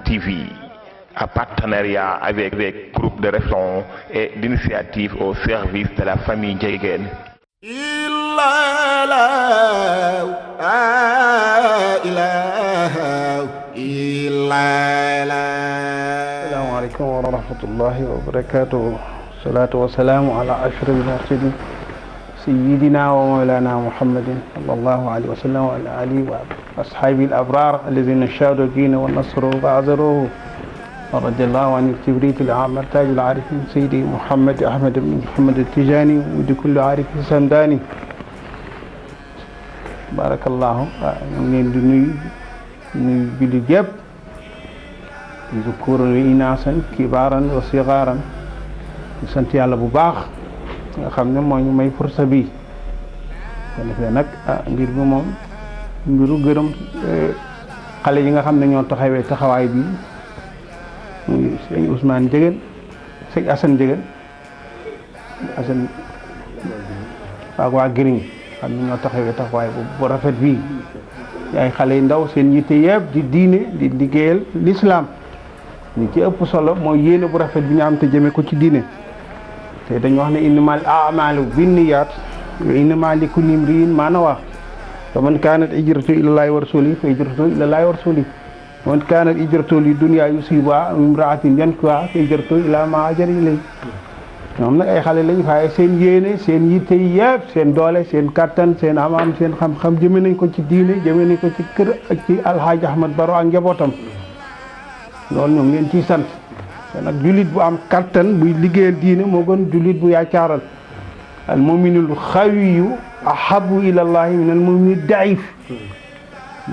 TV, en partenariat avec groupe de réflexion et d'initiative au service de la famille Ndiéguène. Assalamu alaikum wa rahmatullahi wa barakatuh. Salatu wa salamu ala ashrafil mursalin sayyidina wa mawlana Muhammadin sallallahu alaihi wa sallam wa ala alihi wa ashabil abrar alladhina shahadu dina wa nasru wa azaruhu wa radiyallahu anil kibrit al-a'mar taj al-arifin sayyidi Muhammad Ahmad ibn Muhammad al-Tijani wa di kulli arifin samdani. Barakallahu. Ñu ngi leen di nuyu jullit yépp zukuran wa inaasan kibaaran wa sigaaran di sant yàlla bu baax nga xam ne moo ñu may fursa bi ko defee nag mbir bi moom mbiru gërëm xale yi nga xam ne ñoo taxawee taxawaay bi muy sëñ Ousmane Ndiéguène sëñ Assane Ndiéguène Assane ak waa Giriñ xam ne ñoo taxawee taxawaay bu rafet bii ay xale yu ndaw seen yitte yëpp di diine di liggéeyal l'islam li ci ëpp solo mooy yéene bu rafet bi ñu am te jëme ko ci diine te dañu wax ne innamal a'malu binniyaat wa innamaa likulli imri'in maa nawaa fa man kaanat hijratuhu ilallaahi wa rasuulihi fa hijratuhu ilallaahi wa rasuulihi wa man kaanat hijratuhu li dunyaa yusiibuhaa aw imra'atin yankihuhaa fa hijratuhu ilaa maa haajara ilayhi. ñoom nag ay xale lañu faaye seen yéene seen yitte yëpp seen doole seen kattan seen am seen xam-xam jëme nañ ko ci diine jëme nañ ko ci kër ak ci alxaaji Ahmad Baro ak njabootam. loolu ñoo ngi leen ciy sant te nag jullit bu am kattan buy liggéeyal diine moo gën jullit bu yaakaaral al mu'minul xawiyu ahabu ilallahi min al mu'mini daif.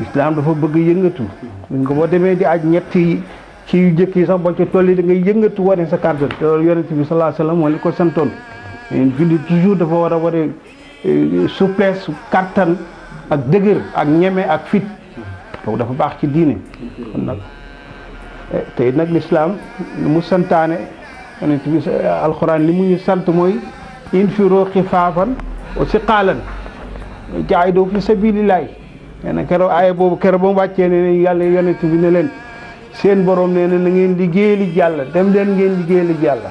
islam dafa bëgg yëngatu nga boo demee di aj ñetti ci yu jëkk yi sax boo ca toll yi da ngay yëngatu wane sa kàttan te loolu yonent bi sallallahu alayhi wasallam moo li ko santoon jullit toujours dafa war a wane souplesse kattan ak dëgër ak ñeme ak fit kooku dafa baax ci diine kon nag tey nag l'islam li mu santaane yonent bi alxuraan li mu ñu sant mooy infiru xifaafan wa siqaalan jaahidu fi sabilillahi nee na keroog aaya boobu keroog ba mu wàccee ne yàlla yonent bi ne leen seen borom nee na na ngeen liggéeyali yàlla dem leen ngeen liggéeyali yàlla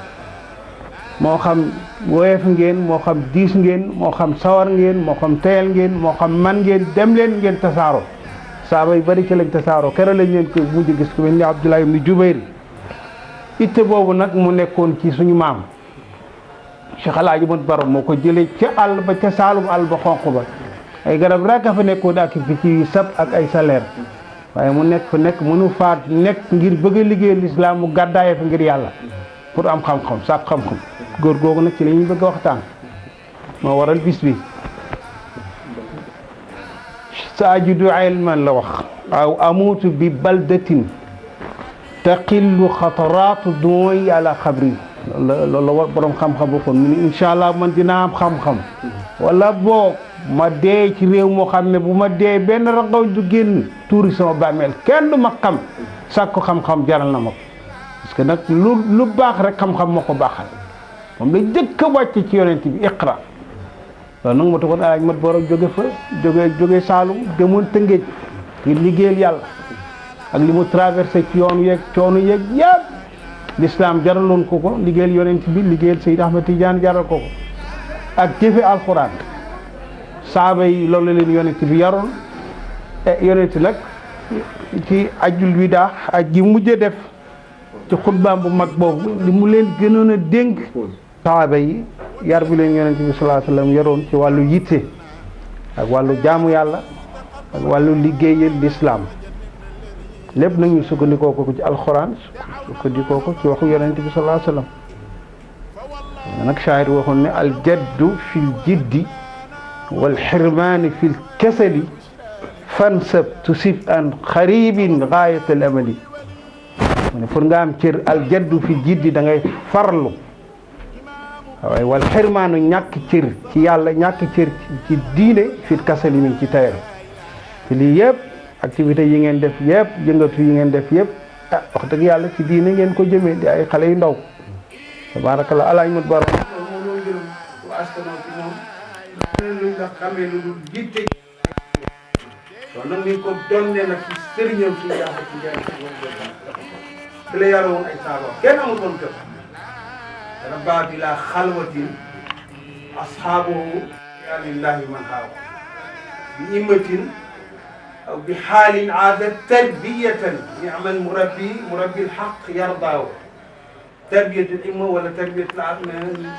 moo xam woyof ngeen moo xam diis ngeen moo xam sawar ngeen moo xam teyal ngeen moo xam man ngeen dem leen ngeen tasaaroo saaba yu bari ci lañ tasaaroo keroog lañ leen ko mujj gis ko mel ni Abdullah ibn Jubayr itte boobu nag mu nekkoon ci suñu maam Cheikh El Hadj Ahmad Baro moo ko jëlee ca àll ba ca saalum àll ba xonq ba ay garab rek a fa nekkoon ak fi ci sab ak ay salaire waaye mu nekk fa nekk mënu faat nekk ngir bëgg a liggéeyal lislaam mu gàddaaye fa ngir yàlla pour am xam-xam sax xam-xam góor googu nag ci la ñuy bëgg a waxtaan moo waral bis bi saajidu ilman la wax aw amuutu bi baldatin taqillu xataraatu dumoy ala xabri loolu war borom xam-xam waxoon mu ne incha allah man dinaa am xam-xam wala boog ma dee ci réew moo xam ne bu ma dee benn rangaw du génn tuuri sama bàmmeel kenn du ma xam sàkku xam-xam jaral na ma ko parce que nag lu baax rek xam-xam moo ko baaxal moom la jëkk a wàcc ci yonent bi iqra loolu nag moo taxoon alaaj mat borom jóge fa jóge Saalum demoon Tëngéej ngir liggéeyal yàlla ak li mu traversé ci yoonu yeeg coono yeeg yëpp l'islam jaraloon ko ko liggéeyal yonent bi liggéeyal Seyd Ahmad Tidiane jaral ko ko ak jëfe alxuraan saaba yi loolu leen yonent bi yaroon yonent nag ci ajjul widaa aj gi mujj def ci xutbaam bu mag boobu li mu leen gënoon a dénk saaba yi yar bi leen yonent bi sallallahu alayhi wasallam yaroon ci wàllu yitte ak wàllu jaamu yàlla ak wàllu liggéeyal l'islam lépp nag ñu sukkandikoo ko ci alxuraan sukkandikoo ko ci waxu yonent bi sallallahu alayhi wasallam nag shaayir waxoon ne al jaddu fil jiddi wal xirmaani fil kasali fansab tusib an xaribin gaayatal amali mu ne pour nga am cër al jaddu fil jiddi da ngay farlu waaye wal xirmaanu ñàkk cër ci yàlla ñàkk cër ci diine fil kasali mi ci tayal te lii yëpp activités yi ngeen def yëpp yëngatu yi ngeen def yëpp wax dëgg yàlla ci diine ngeen ko jëmee di ay xale yu ndaw tabarakallah alaaj mat baro moom loo gërëm bu askanoo ci moom luñ la xamee lu dul jitte kon nag ni ko donne nag ci sëriñam ci jaaxati fi la yare woon ay saaba kenn amul woon kër rabba bila xalwatin ashaabuhu lillahi man haawa bi immatin aw bi xaalin aada tarbiyatan ni'mal murabbi alxaq yardaaw tarbiyatul imma wala tarbiyatul ab ne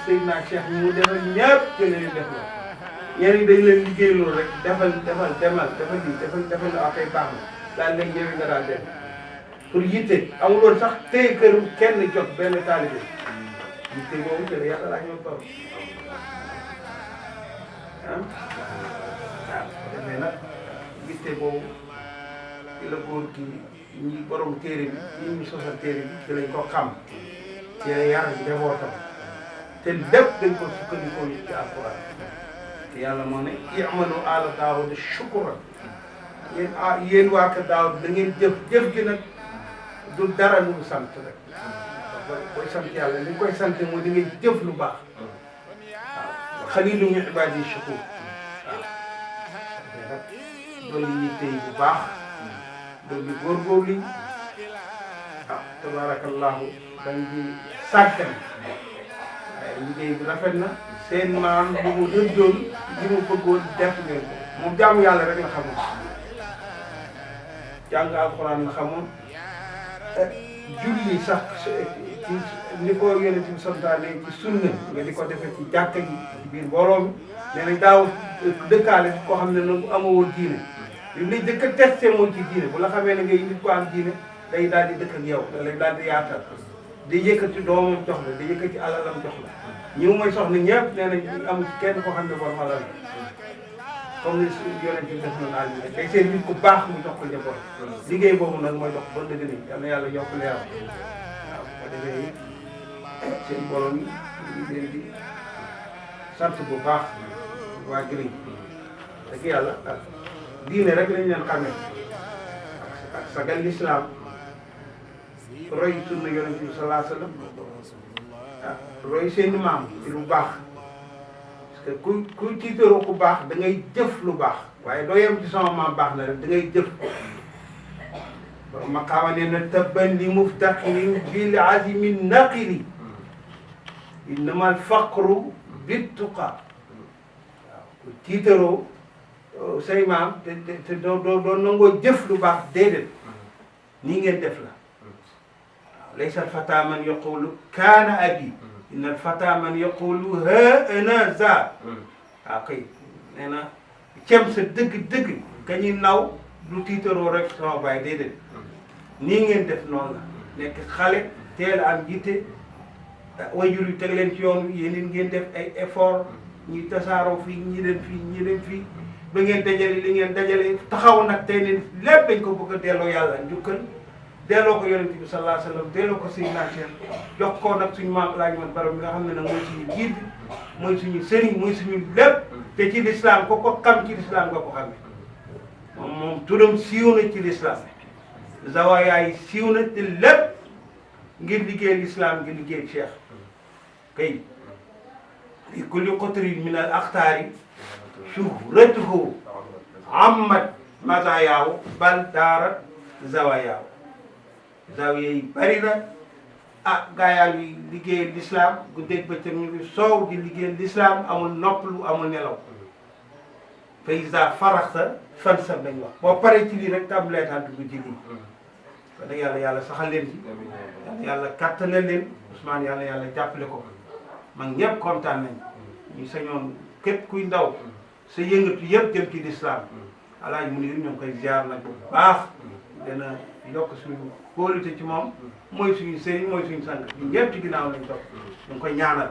Seydina Cheikh ñu mu defal ñëpp te leen def la ñenn ñi dañ leen liggéey loolu rek defal lii defal la akay baax na daal léegi yow nga daal dem pour yitte amuloon sax téye këru kenn jot benn taalibe yitte boobu te yàlla laa ñoo toll waaw defee nag yitte boobu ci la góor gi ñi borom téere bi ñi ñu sosal téere bi ci lañ ko xam ci yar njabootam te lépp dañ ko sukkandikoo ci alquran te yàlla moo ne i'malu aala daawuda shukran yéen waa kër Daawuda da ngeen jëf gi nag du dara lu mu sant rek koy sant yàlla li koy sant mooy da ngay jëf lu baax waaw xaliilu min ibaadi shakuur waaw nag loolu ñuy téye bu baax loolu góorgóorlu waaw tabarakallahu dañ di sàggan waaye liggéey bi rafet na seen maam bu mu rëddoon li mu bëggoon def ngeen ko moom jaamu yàlla rek la xamoon jàng alxuraan la xamoon julli sax ci ni ko yonent bi santaane ci sunna nga di ko defee ci jàkka ji ci biir mbooloo mi nee nañ daaw dëkkaale koo xam ne nag amoo diine li lay dëkk a testé mooy ci diine bu la xamee ne ngay nit ko am diine day daal di dëkk ak yow da lay daal di yaatal di yëkkati doomam jox la di yëkkati alalam jox la ñëw mooy soxna ñëpp nee nañ amul ci kenn koo xam ne borom alal comme ni yonent bi def na Ali day seen nit ku baax mu jox ko njaboot liggéey boobu nag mooy dox ba dëgg ni yal na yàlla yokk leeram waaw bu ko defee seen borom yi ñu leen di sant bu baax waa Gris dëgg yàlla ak diine rek lañ leen xamee ak sagal lislaam roy sunna yonent bi sallallahu alayhi wa sallam ah roy seen maam ci lu baax parce que kuy tiitaroo ku baax da ngay jëf lu baax waaye doo yem ci sama maam baax na rek da ngay jëf borom maqaama nee na tabban li muftaqirin bil azmi naqili innama al faqru bittuqa waaw ku tiitaroo say maam te doo nangoo jëf lu baax déedéet nii ngeen def la waaw laysa al fata man yaqulu kaana abi inna al fata man yaqulu ha ana za waaw kay nee na cem sa dëgg-dëgg ka ñuy naw du tiitaroo rek sama baay déedéet nii ngeen def noonu la nekk xale teel a am jiite wayjur yi teg leen ci yoon yéen ngeen def ay effort ñuy tasaaroo fii ñi leen fii ba ngeen dajale li ngeen dajale taxaw nag tey ne lépp dañ ko bëgg a delloo yàlla njukkal delloo ko yonent bi sallallahu alayhi wa sallam delloo ko Seydina Cheikh jox ko nag suñu maam Alaaji Mat Baro mi nga xam ne nag mooy suñu jiit mooy suñu sëriñ mooy suñu lépp te ci lislaam ko xam ci lislaam nga ko xamee moom turam siiw na ci lislaam zawaaya yi siiw na te lépp ngir liggéey lislaam ngir liggéey Cheikh kay li kulli qutrin min al axtaari shuhratuhu ammat mazayaahu bal daarat zawayaahu zawiya yi bari na ah gaa yaa ngi liggéey lislaam guddeeg bëccëg ñu ngi soow di liggéey lislaam amul noppalu amul nelaw fa iza faraxta fansab lañ wax boo paree ci lii rek tàmbaleetaan dugg ci lii kon nag yàlla saxal leen ci yàlla kàttanal leen Ousmane yàlla jàppale ko man ñëpp kontaan nañ ñu sañoon képp kuy ndaw sa yëngatu yëpp jëm ci lislaam alaaji mu ne ñoo ngi koy ziar nag bu baax dana yokk suñu kóolute ci moom mooy suñu sëriñ mooy suñu sang ñu ñëpp ci ginnaaw lañ topp ñu ngi koy ñaanal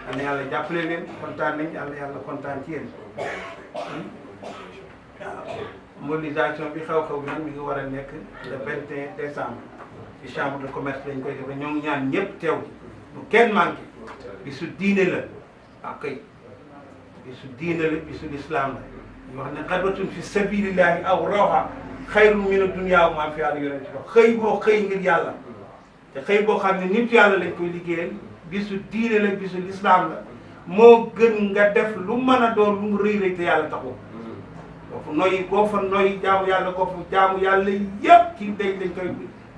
yal na yàlla jàppale leen kontaan nañ yàlla kontaan ci yéen waaw mobilisation bi xew-xew bi nag mi ngi war a nekk le 21 décembre ci chambre de commerce lañ koy defee ñoo ngi ñaan ñëpp teew ci bu kenn manqué bisu diine la ak kay bisu diine la bisu lislaam la ñu wax ne xadbatun fi sabilillahi aw rawha xayrun mina dunya wa ma fiha yonent bi xëy boo xëy ngir yàlla te xëy boo xam ne nit yàlla lañ koy liggéeyal bisu diine la bisu lislaam la moo gën nga def lu mën a doon lu mu rëy rëy te yàlla taxul boo fa noyyi jaamu yàlla koo fa jaamu yàlla yëpp ci dañ koy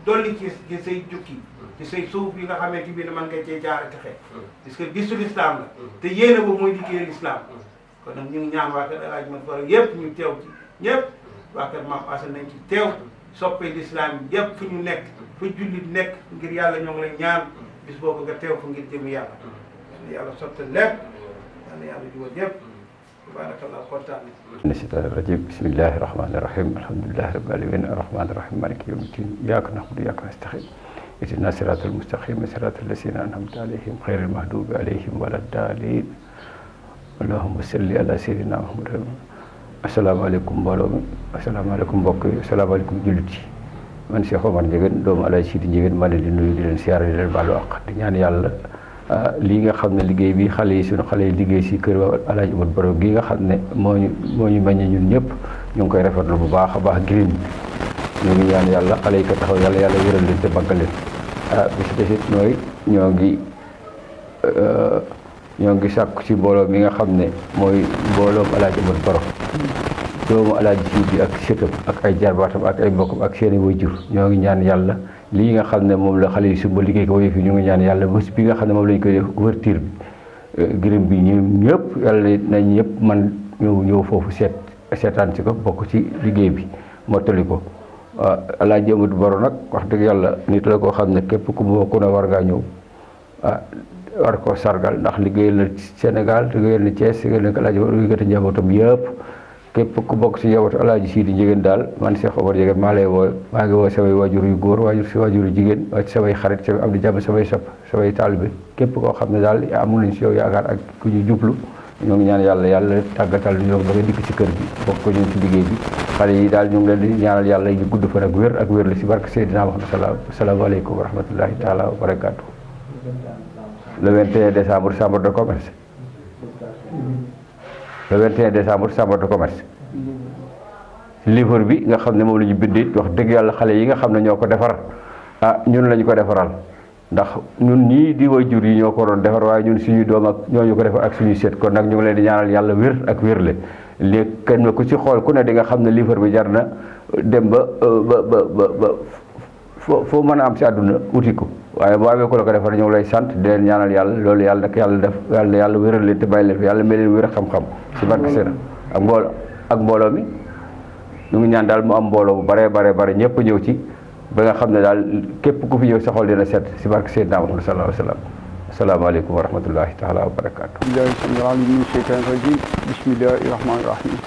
dolli ci say jukki ci say suuf yi nga xamante bi ne mën nga cee jaar a texe parce que bisu l'islam la te yéene boobu mooy liggéey l'islam kon nag ñu ngi ñaan waa kër El Hadj Mat Fara yëpp ñu teew ci ñëpp waa kër Maam Assane nañ ci teew soppe l'islam yëpp fu ñu nekk fu jullit nekk ngir yàlla ñoo ngi lay ñaan bis boobu nga teew fu ngir jëm yàlla yàlla sotti lépp yàlla jubal ñëpp barakallah kontaan من الشيطان الرجيم بسم الله الرحمن الرحيم الحمد لله رب العالمين الرحمن الرحيم مالك يوم الدين إياك نعبد وإياك نستعين اهدنا الصراط المستقيم صراط الذين أنعمت عليهم غير المغضوب عليهم ولا الضالين اللهم صل على سيدنا محمد asalaamaaleykum mbooloo mi asalaamaaleykum mbokk yi asalaamaaleykum jullit yi man Cheikh Omar Ndiéguène doomu Alaaji Sidi Ndiéguène maa leen di nuyu di leen siyaare di leen baalu àq di ñaan yàlla lii nga xam ne liggéey bi xale yi suñu xale yi liggéey si kër Alaaji Mat Baro gi nga xam ne moo ñu meññe ñun ñëpp ñu ngi koy rafetlu bu baax a baax Green ñu ngi ñaan yàlla xale yi ko taxaw yàlla wéral leen te baggal leen bi si desit mooy ñoo ngi sàkku ci mbooloo mi nga xam ne mooy mbooloom Alaaji Mat Baro doomu Alaaji Sidi ak sëtam ak ay jarbaatam ak ay mbokkam ak seeni waajur ñoo ngi ñaan yàlla lii nga xam ne moom la xale yi sumba liggéey ko woyof yi ñu ngi ñaan yàlla bés bi nga xam ne moom lañ koy def ouverture bi Green bi ñoom ñëpp yàlla nañ ñëpp man ñëw foofu seetaan si ko bokk ci liggéey bi mottali ko Alaaji Mat Baro nag wax dëgg yàlla nit la koo xam ne képp ku ne war ngaa ñëw war ko sargal ndax liggéeyal na Sénégal liggéeyal na Thiès liggéeyal na Alaaji liggéeyal njabootam yëpp képp ku bokk ci njabootu Alaaji Sidi Ndiéguène daal man Cheikh Omar Ndiéguène maa lay woo maa ngi woo samay waajur yu góor waajur yu jigéen samay xarit samay am di jàmm samay taalibe képp koo xam ne daal amul nañ si yow yaakaar ak ku ñu jublu ñoo ngi ñaan yàlla tàggatal ñoo ba nga dikk ci kër gi bokk ko ñun ci liggéey bi xale yi daal ñu ngi leen di ñaanal yàlla ñu gudd fan ak wér la si barke Seydina Muhammad salaamaaleykum wa rahmatullahi taala wa barakaatu. Le 21 décembre chambre de commerce le 21 décembre chambre de commerce livre bi nga xam ne moom la ñu bindit wax dëgg yàlla xale yi nga xam ne ñoo ko defar ñun lañu ko defaral ndax ñun ñii di waajur yi ñoo ko doon defar waaye ñun suñu doom ak ñooñu ko defar ak suñuy seet kon nag ñu ngi leen di ñaanal yàlla wér ak wérle léegi kenn ku ci xool ku ne di nga xam ne livre bi jar na dem ba foo mën a am si àdduna uti ko waaye boo amee ko la ko defar ñu ngi lay sant di leen ñaanal yàlla loolu yàlla nag yàlla wéral leen te bàyyi leen fi yàlla may leen wér xam-xam si barke seen ak mbooloo mi ñu ngi ñaan daal mu am mbooloo bu bare ñëpp ñëw ci ba nga xam ne daal képp ku fi ñëw sa xol dina set si barke Seydina Muhammad sallallahu alayhi wa sallam asalaamaaleykum wa rahmatullahi taala wa barakaatu. bismillahi rahmaani rahim.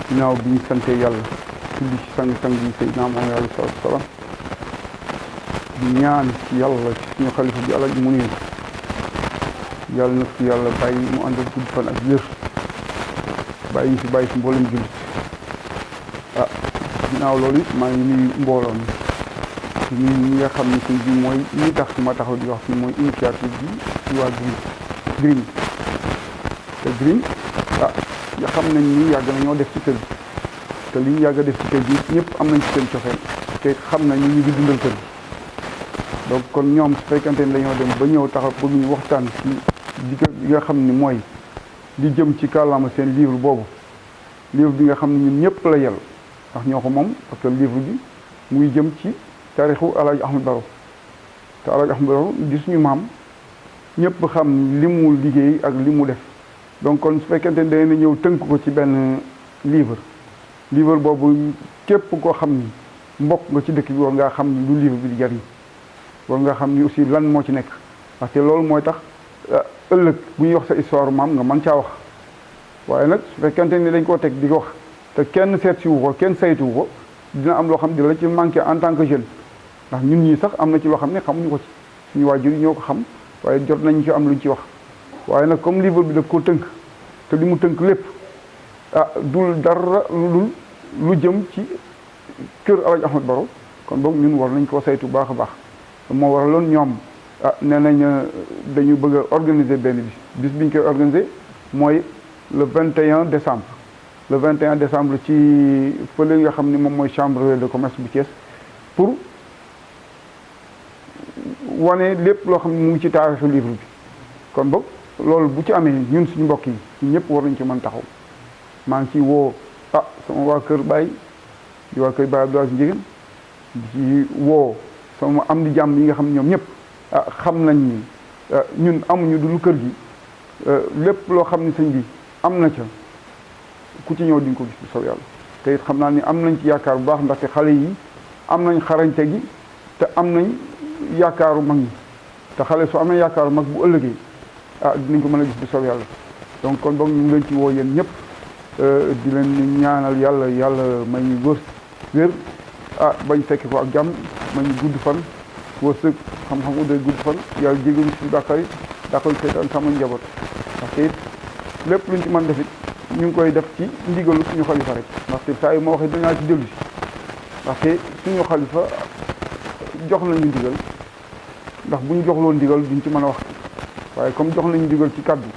ginnaaw bi ñu sante yàlla tuddi ci sang-sang yi Seydina Muhammad alayhi salaatu wa salaam di ñaan ci yàlla ci suñu xalifa bi Alaaji Muniir yàlla na fi yàlla bàyyi mu ànd ak gudd fan ak wér bàyyi ñu fi bàyyi fi mboolem jullit ginnaaw loolu it maa ngi nuyu mbooloo mi ñi nga xam ne suñ bi mooy ñi tax ma taxaw di wax fi mooy initiative bi ci waa Green te Green nga xam nañ ni yàgg na ñoo def ci kër gi te li ñu yàgg a def ci kër gi ñëpp am nañ ci seen cofeel te xam nañ ñu ngi dundal kër gi donc kon ñoom su fekkante ne dañoo dem ba ñëw taxaw pour ñu waxtaan ci li nga xam ni mooy li jëm ci kàllaama seen livre boobu livre bi nga xam ne ñun ñëpp la yel ndax ñoo ko moom parce que livre bi muy jëm ci taarixu Alaaji Ahmad Baro te Alaaji Ahmad Baro di suñu maam ñëpp xam li mu liggéey ak li mu def donc kon su fekkente ne dana ñëw tënk ko ci benn livre boobu képp koo xam ni mbokk nga ci dëkk bi war ngaa xam ni lu livre bi di jariñ war nga xam ni aussi lan moo ci nekk parce que loolu mooy tax ëllëg bu ñuy wax sa histoire maam nga mën caa wax waaye nag su fekkente ni dañ koo teg di ko wax te kenn seet si wu ko kenn saytuwu ko dina am loo xam ne dina la ci manqué en tant que jeune ndax ñun ñii sax am na ci loo xam ne xamuñu ko ci suñu waajur yi ñoo ko xam waaye jot nañ ci am luñ ci wax waaye nag comme livre bi daf koo tënk te li mu tënk lépp dul dara lu jëm ci kër Alaaji Ahmad Baro kon boog ñun war nañ koo saytu baax a baax moo waraloon ñoom nee nañ dañu bëgg a organiser benn bis biñ koy organiser mooy le 21 décembre le 21 décembre ci fële nga xam ni moom mooy chambre de commerce bu Thiès pour wane lépp loo xam ne mu ngi ci taarixu livre bi kon boog loolu bu ci amee ñun suñu mbokk yi ñëpp war nañ ci mën taxaw maa ngi ciy woo sama waa kër Baye di waa kër Baye Abdoulaye Ndiéguène di woo sama am di jàmm yi nga xam ne ñoom ñëpp xam nañ ni ñun amuñu du lu kër gi lépp loo xam ne sëñ bi am na ca ku ci ñëw di nga ko gis bu sow yàlla te it xam naa ni am nañ ci yaakaar bu baax ndaxte xale yi am nañ xarañte gi te am nañ yaakaaru mag ñi te xale su amee yaakaaru mag bu ëllëgee dinañ ko mën a gis bu sow yàlla donc kon boog ñu ngi leen ci woo yéen ñëpp di leen ñaanal yàlla may ñu wér bañ fekk ko ak jàmm may ñu gudd fan wërsëg xam-xam uday gudd fan yàlla jégalu si bàkkaar yi dàqal seytaan sama njaboot ndaxte it lépp luñ ci mën def it ñu ngi koy def ci ndigalu suñu xalifa rek ndaxte saa yu ma waxee danaa ci dellu si ndaxte suñu xalifa jox nañu ndigal ndax bu ñu joxloon ndigal duñ ci mën a wax waaye comme jox nañu ndigal ci kaddu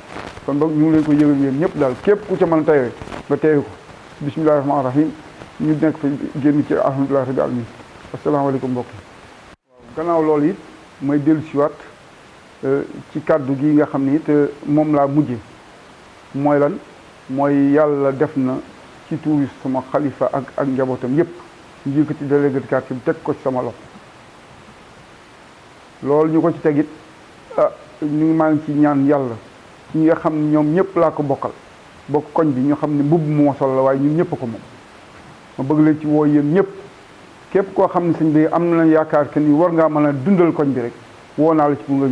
kon boog ñu ngi leen koy yëgal yéen ñëpp daal képp ku ca mën a teewee nga teewe ko bismillahi rahmaani rahim ñu nekk fa génn ci alhamdulillahi rabbil alamin asalaamaaleykum mbokk yi gannaaw loolu it may dellu siwaat ci kaddu gi nga xam ni it moom laa mujje mooy lan mooy yàlla def na ci tuuri sama xalifa ak njabootam yépp ñu yëkkati délégué de quartier bi teg ko ci sama loxo loolu ñu ko ci tegit ñu ngi maa ngi ci ñaan yàlla ñi nga xam ne ñoom ñëpp laa ko bokkal bokk koñ bi ñu xam ne mbubb moo sol la waaye ñun ñëpp ko moom ma bëgg leen ci woo yéen ñëpp képp koo xam ne sëñ bi am na yaakaar que ni war ngaa mën a dundal koñ bi rek woo naa la ci pour nga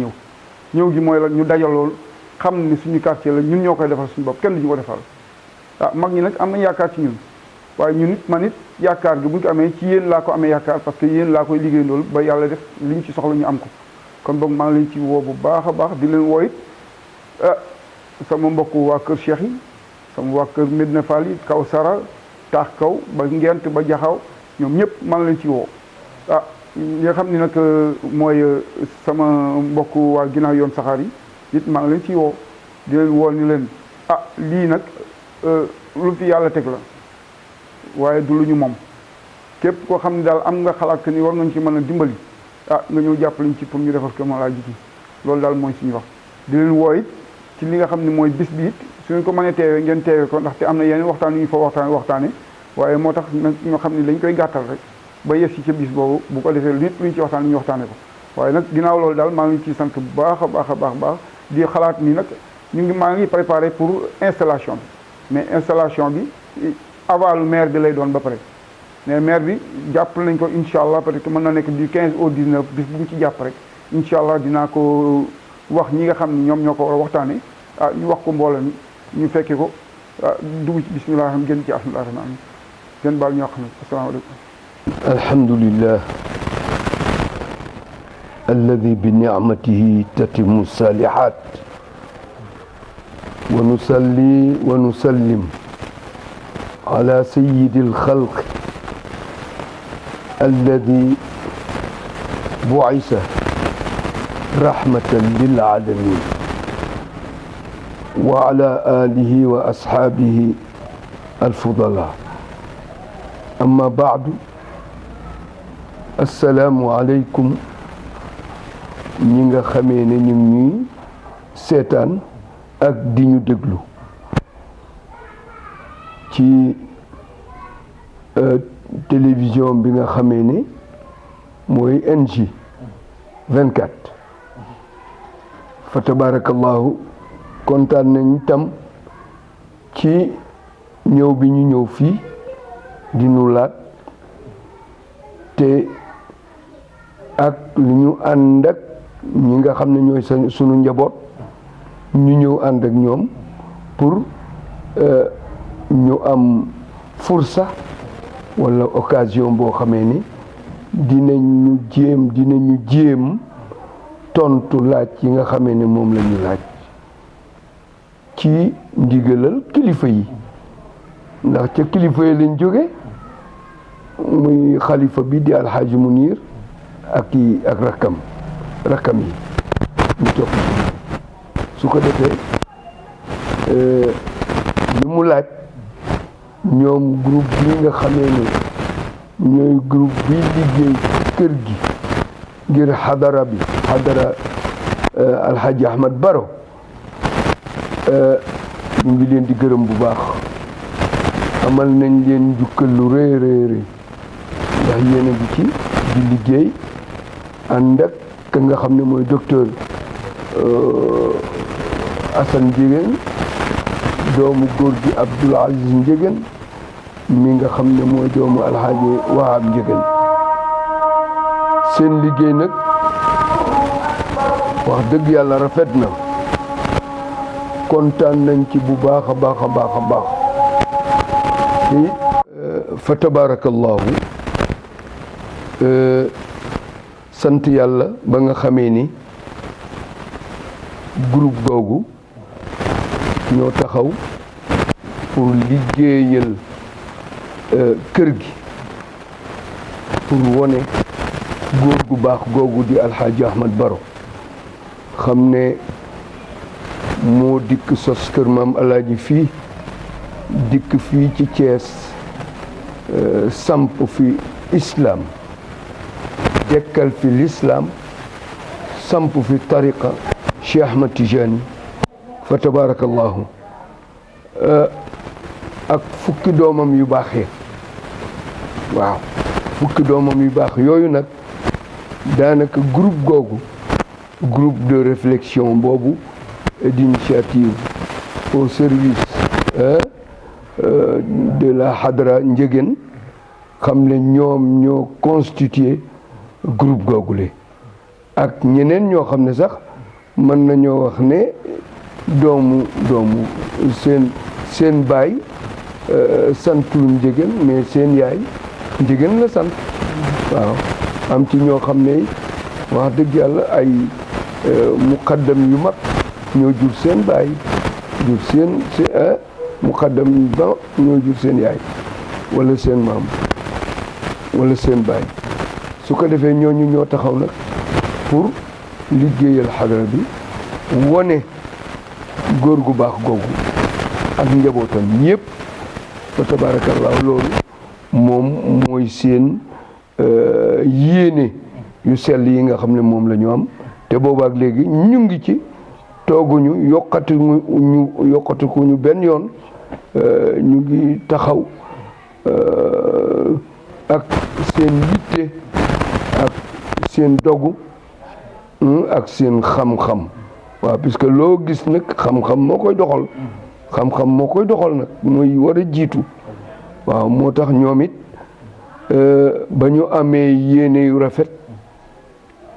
ñëw gi mooy la ñu dajalool xam ne suñu quartier la ñun ñoo koy defal suñu bopp kenn du ñu ko defal mag ñi nag am nañ yaakaar ci ñun waaye ñun it man it yaakaar gi bu ñu ko amee ci yéen laa ko amee yaakaar parce que yéen laa koy liggéey loolu ba yàlla def liñ ci soxla ñu am ko kon boog maa ngi leen ci woo bu baax a baax di leen woo it sama mbokk waa kër Cheikh yi sama waa kër Medina Fall yi kaw Sara taax kaw ba Ngent ba Jaxaw ñoom ñëpp maa ngi leen ci woo ñi nga xam ni nag mooy sama mbokk waa ginnaaw yoon saxaar yi it maa ngi leen ci woo di leen woo ni leen lii nag lu fi yàlla teg la waaye du lu ñu moom képp koo xam ne daal am nga xalaat que ni war ngañ ci mën a dimbali nga ñëw jàppale ñu ci pour ñu defar ko ma laa jigi loolu daal mooy suñu wax di leen woo it ci li nga xam ne mooy bis bi it suñu ko mënee teewee ngeen teewee ko ndaxte am na yeneen waxtaan yu ñu fa waxtaane waaye moo tax nag ñoo xam ne dañ koy gàttal rek ba yes ci ca bis boobu bu ko defee nit lu ñu ci waxtaan ñu waxtaane ko waaye nag ginnaaw loolu daal maa ngi ciy sant bu baax a baax di xalaat ni nag maa ngi préparé pour installation bi mais installation bi avalu maire bi lay doon ba pare mais maire bi jàpp nañ ko incha allah peut être mën na nekk du 15 au 19 bis bu ñu ci jàpp rek incha allah dinaa ko wax ñi nga xam ne ñoom ñoo ko war a waxtaane ñu wax ko mbooloo mi ñu fekke ko dugg ci bismillah xam gën ci alhamdulilah rahmaan gën baal ñoo xam ne asalaamaaleykum alhamdulillah alladi bi ni'matihi tatimu salihat wa nusalli wa nusallim ala sayyidi alxalq alladi bu'isa rahmatan lil alamin wa ala alihi wa ashabihi alfudala amma ba'du assalaamu aleykum ñi nga xamee ne ñu ngi ñuy seetaan ak di ñu déglu ci télévision bi nga xamee ne mooy NJ 24 fa tabarakallahu kontaan nañ tam ci ñëw bi ñu ñëw fii di nu laat te ak lu ñu ànd ak ñi nga xam ne ñooy sunu njaboot ñu ñëw ànd ak ñoom pour ñu am fursa wala occasion boo xamee ni dinañu jéem tontu laaj yi nga xamee ne moom la ñu laaj ci ndigalal kilifa yi ndax ca kilifa yi lañ jóge muy xalifa bi di alxaaji Munir ak rakkam yi ñu topp su ko defee li mu laaj ñoom groupe bi nga xamee ne ñooy groupe bi liggéey kër gi ngir xadara alxaaji Ahmad Baro ñu ngi leen di gërëm bu baax amal nañ leen njukkal lu rëy ndax yéen a ngi ci di liggéey ànd ak ka nga xam ne mooy docteur Assane Ndiéguène doomu góor gi Abdoul Aziz Ndiéguène mi nga xam ne mooy doomu Alxaaji Wahab Ndiéguène seen liggéey nag wax dëgg yàlla rafet na kontaan nañ ci bu baax a baax a baax a baax te fa tabarakallahu sant yàlla ba nga xamee ni groupe googu ñoo taxaw pour liggéeyal kër gi pour wone góor gu baax googu di Alxaaji Ahmad Baro xam ne moo dikk sos kër maam Alaaji fii dikk fii ci Thiès samp fi islam dekkal fi l'islam samp fi tariqa Cheikh Ahmad Tijani fa tabarakallahu ak fukki doomam yu baaxee waaw fukki doomam yu baax yooyu nag daanaka groupe googu groupe de réflexion boobu d'initiative au service de la Hadra Ndiéguène xam ne ñoom ñoo constitué groupe googule ak ñeneen ñoo xam ne sax mën nañoo wax ne doomu seen baay santul Ndiéguène mais seen yaay Ndiéguène la sant waaw am ci ñoo xam ne wax dëgg yàlla ay muqaddam yu mag ñoo jur seen baay jur seen muqaddam yu ba ñoo jur seen yaay wala seen maam wala seen baay su ko defee ñooñu ñoo taxaw nag pour liggéeyal xadara bi wone góor gu baax googu ak njabootam yépp fa tabarakallah loolu moom mooy seen yéene yu sell yi nga xam ne moom la ñu am te boobaak léegi ñu ngi ci tooguñu yokkatiku ñu benn yoon ñu ngi taxaw ak seen yitte ak seen dogu ak seen xam-xam waaw puisque loo gis nag xam-xam moo koy doxal xam-xam moo koy doxal nag mooy war a jiitu waaw moo tax ñoom it ba ñu amee yéene yu rafet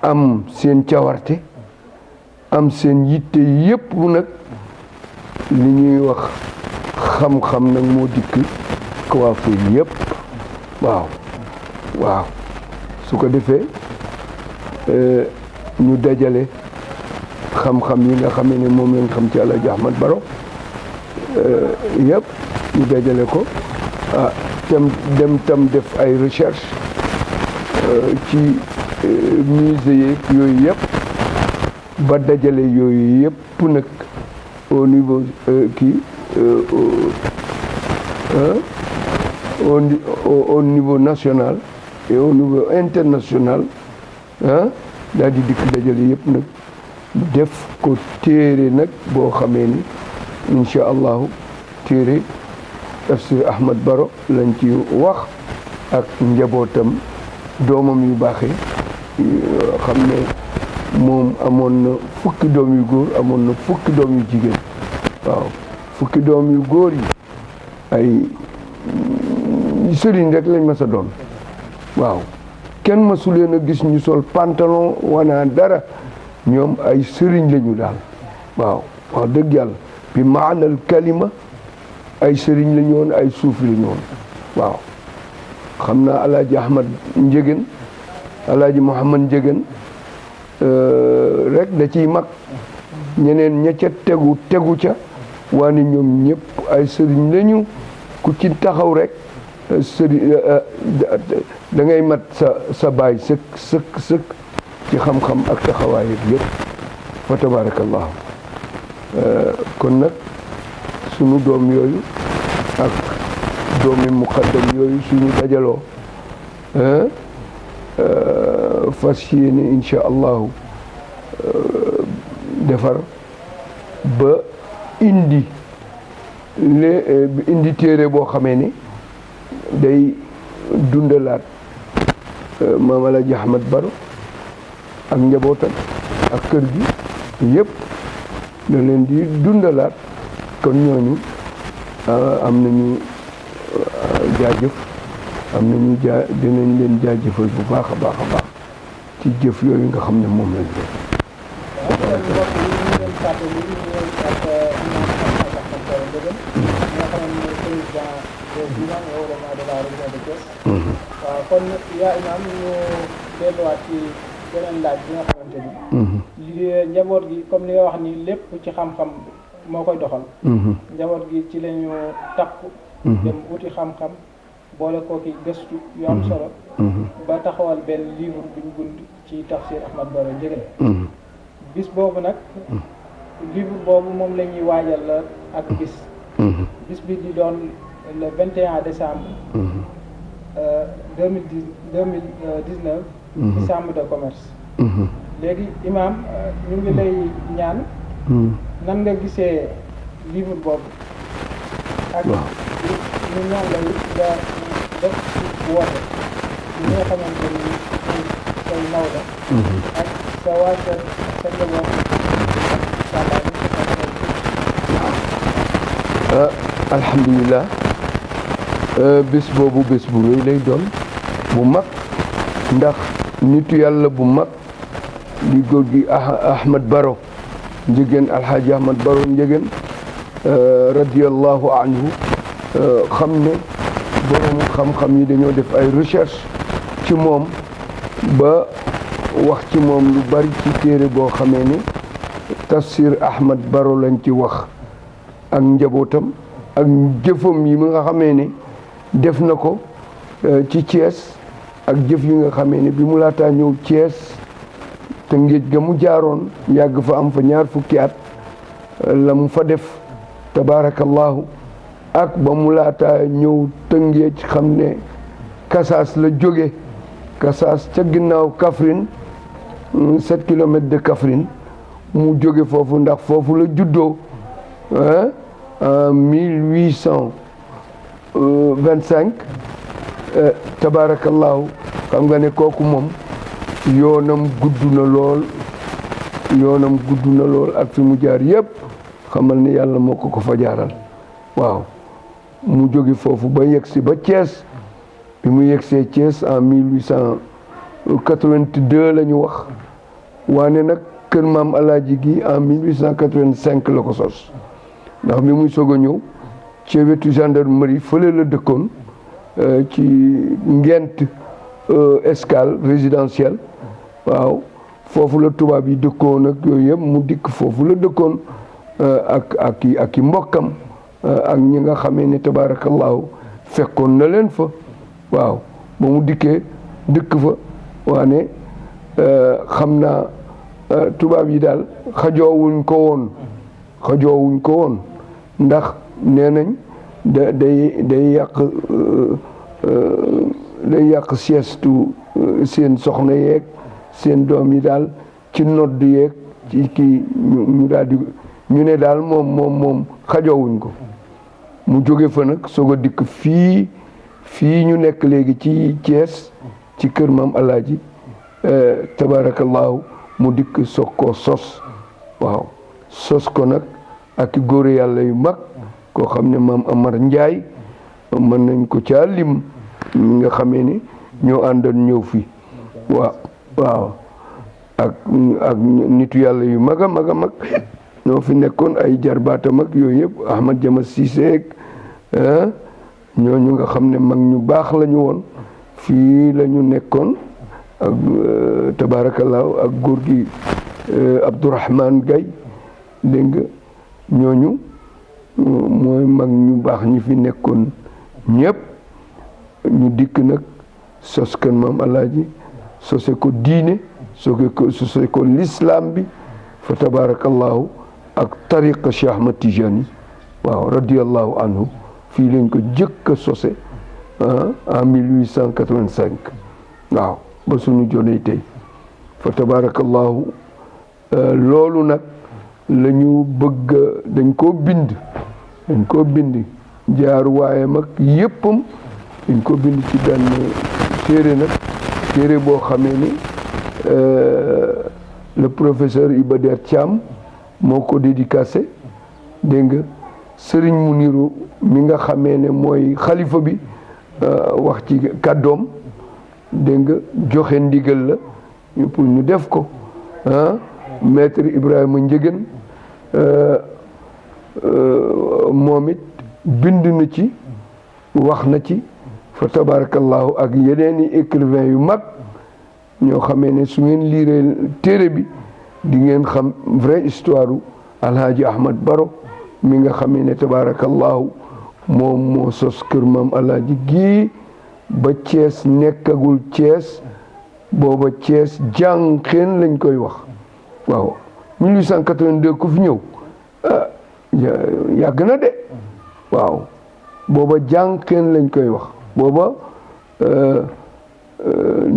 am seen cawarte am seen yitte yépp nag li ñuy wax xam-xam nag moo dikk coiffé yépp waaw su ko defee ñu dajale xam-xam yi nga xam ne moom lañ xam ci Alaaji Ahmad Baro yépp ñu dajale ko dem def ay recherche ci musée yeeg yooyu yëpp ba dajale yooyu yëpp nag au niveau au niveau national et au niveau international daal di dikk dajale yëpp nag def ko téere nag boo xamee ni incha allahu téere tafsir Ahmad Baro lañ ci wax ak njabootam doomam yu baaxee xam ne moom amoon na fukki doom yu góor amoon na fukki doom yu jigéen waaw fukki doom yu góor yi ay sëriñ rek lañ mas a doon waaw kenn masu leen a gis ñu sol pantalon wana dara ñoom ay sëriñ lañu daal waaw wax dëgg yàlla bi maanal kalima ay sëriñ la ñu woon ay suufi la ñu woon waaw xam naa Alaaji Ahmad Ndiéguène Alaaji Mouhamad Ndiéguène rek da ciy mag ñeneen ña ca tegu ca waane ñoom ñëpp ay sëriñ lañu ku ci taxaw rek sëriñ da ngay mat sa baay sëkk ci xam-xam ak taxawaay yëpp fa tabarakallahu kon nag sunu doom yooyu ak doomi muqaddam yooyu suñu dajaloo fas yéene insha allahu defar ba indi téere boo xamee ni day dundalaat maam Alaaji Ahmad Baro ak njabootam ak kër gi yëpp da leen di dundalaat kon ñooñu am nañu jaajëf am nañu dinañ leen jaajëfal bu baax a baax a baax ci jëf yooyu nga xam ne moom lañ def. waaw kon yaa imaam ñu delluwaat ci beneen laaj bi nga xamante ni li njaboot gi comme li nga wax ni lépp ci xam-xam moo koy doxal njaboot gi ci lañu takku dem uti xam-xam boole kooki gëstu yu am solo ba taxawal benn livre buñ gund ci tafsir Ahmad Baro Ndiéguène bis boobu nag livre boobu moom la ñuy waajal la ak bis bi di doon le 21 décembre 2019 ci chambre de commerce léegi imam ñu ngi lay ñaan nan nga gisee livre boobu ak ñu ñaan la nga def ci woote ñi nga xamante ni say naw la ak sa waa kër sa njaboot ak alhamdulilah bés boobu bés bu rëy lay doon bu mag ndax nitu yàlla bu mag di góor gi Ahmad Baro Ndiéguène Alhaji Ahmad Baro Ndiéguène radiyallahu anhu xam ne borom xam-xam yi dañoo def ay recherche ci moom ba wax ci moom lu bari ci téere boo xamee ne tafsir Ahmad Baro lañ ci wax ak njabootam ak jëfam yi nga xamee ne def na ko ci Thiès ak jëf yi nga xamee ne bi mu laataa ñëw Thiès te ngéej ga mu jaaroon yàgg fa am fa 20 fukki at la mu fa def tabaarakallahu ak ba mu laataa ñëw Tëngéej xam ne Kasaas la jóge Kasaas ca ginnaaw Kaffrine 7 kilomètres de Kaffrine mu jóge foofu ndax foofu la juddoo en 1825 tabaarakallahu xam nga ne kooku moom yoonam gudd na lool ak fi mu jaar yëpp xamal ne yàlla moo ko fa jaaral waaw mu jóge foofu ba yegsi ba Thiès bi mu yegsee Thiès en 1882 la ñu wax waane nag kër maam Alaaji gi en 1885 la ko sos ndax bi muy soog a ñëw ci wetu gendarmerie fële la dëkkoon ci Ngent Escale résidentielle waaw foofu la tubaab yi dëkkoon ak yooyu yëpp mu dikk foofu la dëkkoon ak i mbokkam ak ñi nga xamee ne tabaarakallahu fekkoon na leen fa waaw ba mu dikkee dëkk fa waane xam naa tubaab yi daal xajoowuñ ko woon ndax nee nañ day yàq siestu seen soxna yeeg seen doom yi daal ci nodd yeeg ci kii ñu daal di ñu ne daal moom xajoowuñ ko mu jóge fa nag soog a dikk fii ñu nekk léegi ci Thiès ci kër maam Alaaji tabarakallahu mu dikk soog koo sos waaw sos ko nag ak góor yàlla yu mag koo xam ne maam Amar Njaay mën nañ ko caa lim ñi nga xamee ni ñoo àndoon ñëw fi waaw ak nitu yàlla yu mag a mag ñoo fi nekkoon ay jarbaatam ak yooyu yëpp Ahmad Jama Cissé ñooñu nga xam ne mag ñu baax la ñu woon fii la ñu nekkoon ak tabaarakallaahu ak góor gi Abdourahman Gaye dégg nga ñooñu mooy mag ñu baax ñi fi nekkoon ñëpp ñu dikk nag sos kan maam Alaaji sose ko diine sose ko l'islam bi fa tabarakallahu ak tariqa Cheikh Ahmad Tijani waaw radiyallahu anhu fii lañ ko jëkk a sose en 1885 waaw ba suñu jonee tey fa tabarakallahu loolu nag la ñu bëgg dañ koo bind jaaruwaayam ak yéppam dañ ko bind ci benn téere nag téere boo xamee ni le professeur Iba Der Thiam moo ko dédicacé dégg nga Sëriñ Muniru mi nga xamee ne mooy xalifa bi wax ci kàddoom dégg nga joxe ndigal la pour ñu def ko maître Ibrahima Njëgën moom it bind na ci wax na ci fa tabarakallahu ak yeneen i écrivain yu mag ñoo xamee ne su ngeen liiree téere bi di ngeen xam vraie histoire u Alhaji Ahmad Baro mi nga xamee ne tabarakallahu moom moo sos kër maam Alhaji gii ba Thiès nekkagul Thiès booba Thiès jànqeen lañ koy wax waaw 1882 ku fi ñëw yàgg na de waaw booba jànqeen lañ koy wax booba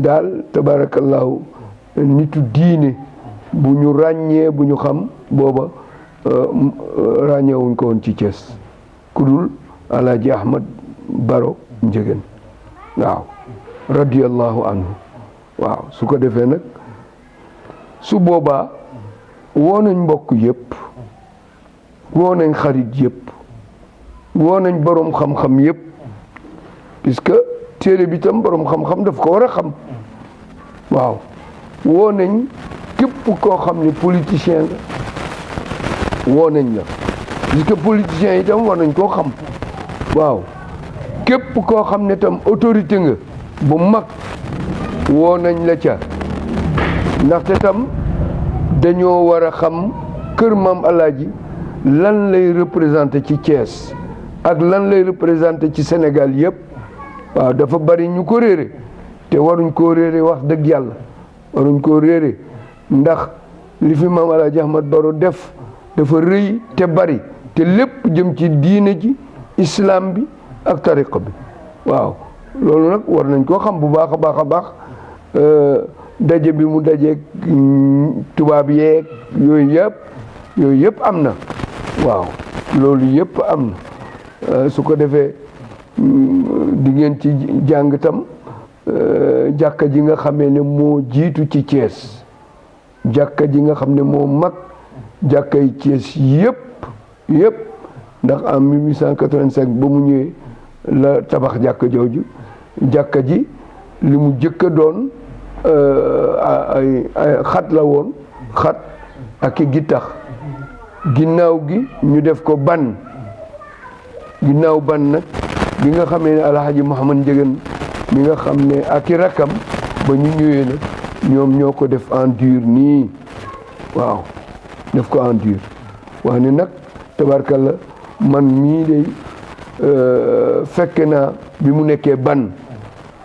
daal tabarakallahu nitu diine bu ñu ràññee bu ñu xam booba ràññeewuñ ko woon ci Thiès ku dul Alaaji Ahmad Baro Njëgën waaw radiyallahu anhu waaw su ko defee nag su boobaa woo nañ mbokk yëpp woo nañ xarit yëpp woo nañ boroom xam-xam yëpp puisque téere bi tam boroom xam-xam daf ko war a xam waaw woo nañ képp koo xam ne politicien nga woo nañ la puisque politicien yi tam war nañ koo xam waaw képp koo xam ne tam autorité nga bu mag woo nañ la ca ndaxte tam dañoo war a xam kër maam Alaaji lan lay représenté ci Thiès ak lan lay représenté ci Sénégal yëpp waaw dafa bari ñu ko réere te waruñ koo réere wax dëgg yàlla waruñ koo réere ndax li fi maam Alaaji Ahmad Baro def dafa rëy te bari te lépp jëm ci diine ji islam bi ak tariqa bi waaw loolu nag war nañ koo xam bu baax a baax a baax daje bi mu dajeeg tubaab yeeg yooyu yëpp am na waaw loolu yëpp am na su ko defee di ngeen ci jàng tam jàkka ji nga xamee ne moo jiitu ci Thiès jàkka ji nga xam ne moo mag jàkkay Thiès yëpp ndax en 1885 ba mu ñëwee la tabax jàkka jooju jàkka ji li mu jëkk a doon ay xat la woon xat ak i gittax ginnaaw gi ñu def ko ban ginnaaw ban nag bi nga xamee ne Alhaji Mouhamad Njëgën mi nga xam ne ak i rakkam ba ñu ñëwee nag ñoom ñoo ko def en dur nii waaw def ko en dur wax ne nag tabarkalla man mii day fekke naa bi mu nekkee ban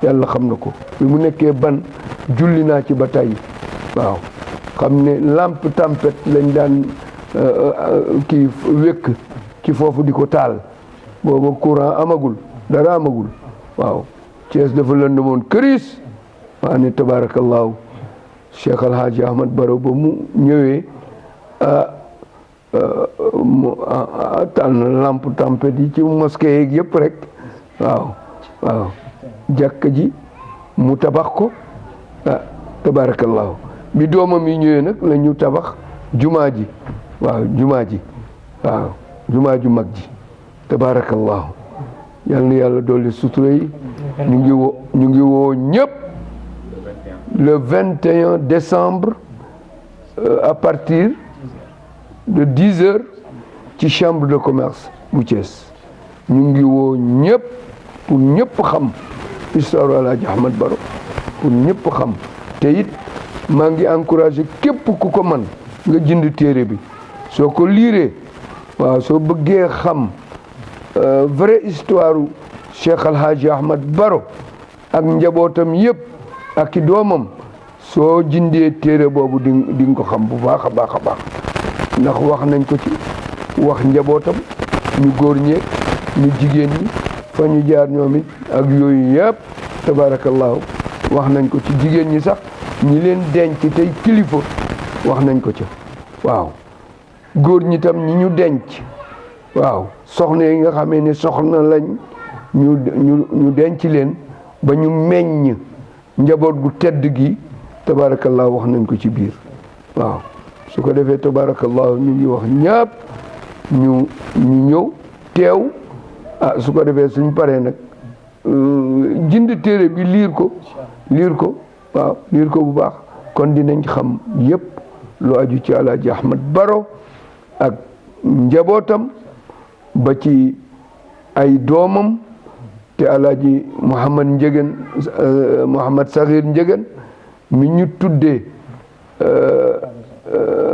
yàlla xam na ko bi mu nekkee ban julli naa ci ba tey waaw xam ne lampe tempête lañ daan kii wékk ci foofu di ko taal booba courant amagul dara amagul waaw Thiès dafa lëndëmoon këriis waa ne tabarakallahu Cheikh Alhaji Ahmad Baro ba mu ñëwee taal na lampe tempête yi ci mosquée yeeg yëpp rek waaw jàkka ji mu tabax ko tabarakallahu bi doomam yi ñëwee nag la ñu tabax jumaa ji waaw jumaa ju mag ji tabarakallahu yal na yàlla dolli sutura yi ñu ngi woo ñëpp le 21 décembre à partir de 10 heures ci chambre de commerce bu Thiès ñu ngi woo ñëpp pour ñëpp xam histoire Alhaji Ahmad Baro pour ñëpp xam te it maa ngi encouragé képp ku ko man nga jënd téere bi soo ko liiree waaw soo bëggee xam vraie histoire Cheikh Alhaji Ahmad Baro ak njabootam yëpp ak i doomam soo jëndee téere boobu di nga ko xam bu baax a baax a baax ndax wax nañ ko ci wax njabootam ñu góor ñeeg ñu jigéen ñi fa ñu jaar ñoom it ak yooyu yëpp tabarakallahu wax nañ ko ci jigéen ñi sax ñi leen denc tey kilifa wax nañ ko ca waaw góor ñi tam ñi ñu denc waaw soxna yi nga xamee ne soxna lañ ñu denc leen ba ñu meññ njaboot gu tedd gi tabarakallah wax nañ ko ci biir waaw su ko defee tabarakallah ñu ngi wax ñëpp ñu ñëw teew su ko defee suñ paree nag jënd téere bi liir ko waaw liir ko bu baax kon dinañ xam yépp lu aju ci Alaaji Ahmad Baro ak njabootam ba ci ay doomam te Alaaji Mouhamad Sakhir Ndiéguène mi ñu tuddee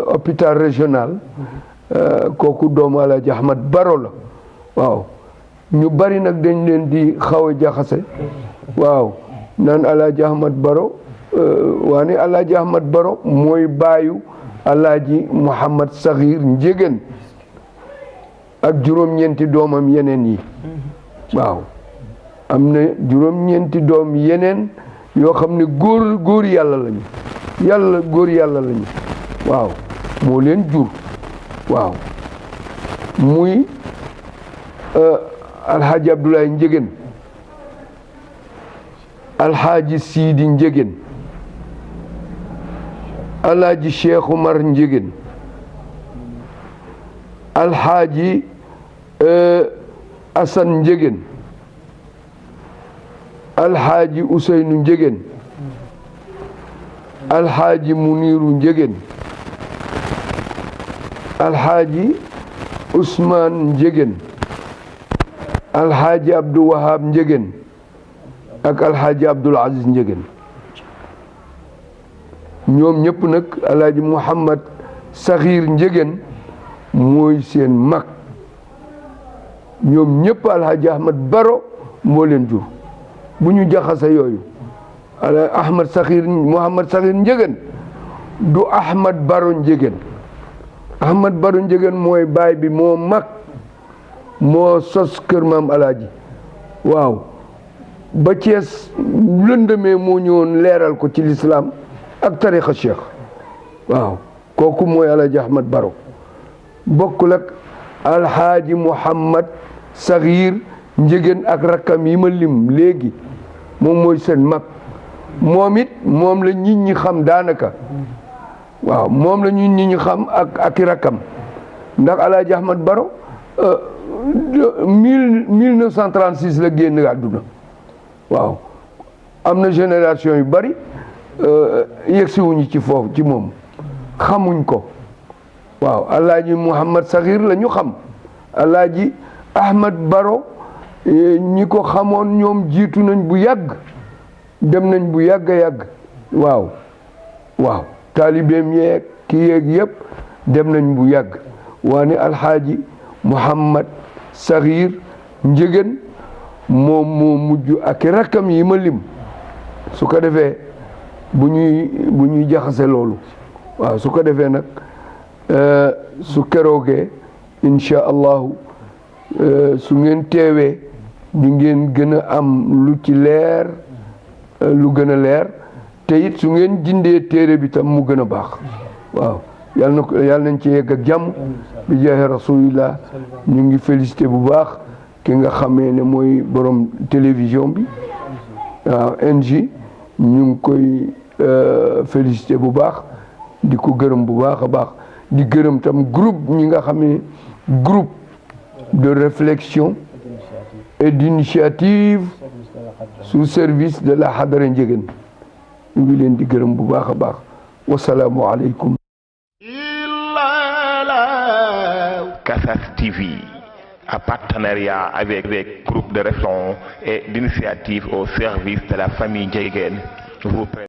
hôpital régional kooku doomu Alaaji Ahmad Baro la waaw ñu bari nag dañ leen di xaw a jaxase waaw naan Alaaji Ahmad Baro waane Alaaji Ahmad Baro mooy baayu Alaaji Mouhamad Sakhir Ndiéguène ak juróom-ñeenti doomam yeneen yi waaw am na juróom-ñeenti doom yeneen yoo xam ne góor yàlla lañu góor yàlla lañu waaw moo leen jur waaw muy alxaaji Abdoulaye Ndiéguène alxaaji Sidi Ndiéguène alxaaji Cheikh Oumar Ndiéguène alxaaji Assane Ndiéguène alxaaji Ousseynou Ndiéguène alxaaji Muniru Ndiéguène alxaaji Ousmane Ndiéguène alxaaji Abdou Wahab Ndiéguène ak alxaaji Abdoul Aziz Ndiéguène ñoom ñëpp nag alaaji Mouhamad Sakhir Ndiéguène mooy seen mag ñoom ñëpp alxaaji Ahmad Baro moo leen jur bu ñu jaxase yooyu Mouhamad Sakhir Ndiéguène du Ahmad Baro Ndiéguène Ahmad Baro Ndiéguène mooy baay bi moo mag moo sos kër maam alaaji waaw ba Cees lëndëmee moo ñëwoon leeral ko ci lislaam ak tarixa cheikh waaw kooku mooy alaaji Ahmad Baro bokkul ak alxaaji Mouhamad Sakhir Ndiéguène ak rakkam yi ma lim léegi moom mooy seen mag moom it moom la nit ñi xam daanaka waaw moom la nit ñi xam ak i rakkam ndax alaaji Ahmad Baro 1936 la génn àdduna waaw am na génération yu bari yegsiwuñu ci foofu ci moom xamuñ ko waaw alaaji Mouhamad Sakhir la ñu xam alaaji Ahmad Baro ñi ko xamoon ñoom jiitu nañ bu yàgg dem nañ bu yàgg a yàgg waaw taalibeem yeeg ki yeeg yëpp dem nañ bu yàgg waane alxaaji Mouhamad Sakhir Ndiéguène moom moo mujj ak rakkam yi ma lim su ko defee bu ñuy jaxase loolu waaw su ko defee nag su keroogee incha allahu su ngeen teewee di ngeen gën a am lu ci leer lu gën a leer te it su ngeen jindee téere bi tam mu gën a baax waaw yàlla nañ ci yegg ak jàmm bi jaahi rasulillah ñu ngi félicité bu baax ki nga xamee ne mooy borom télévision bi waaw NJ ñu ngi koy félicité bu baax di ko gërëm bu baax a baax di gërëm tam groupe ñi nga xam ne groupe de réflexion et d'initiative sous service de la Hadara Ndiéguène ñu ngi leen di gërëm bu baax a baax wasalaamu aleykum. Casas TV, en partenariat avec groupe de réflexion et d'initiative au service de la famille Ndiéguène, vous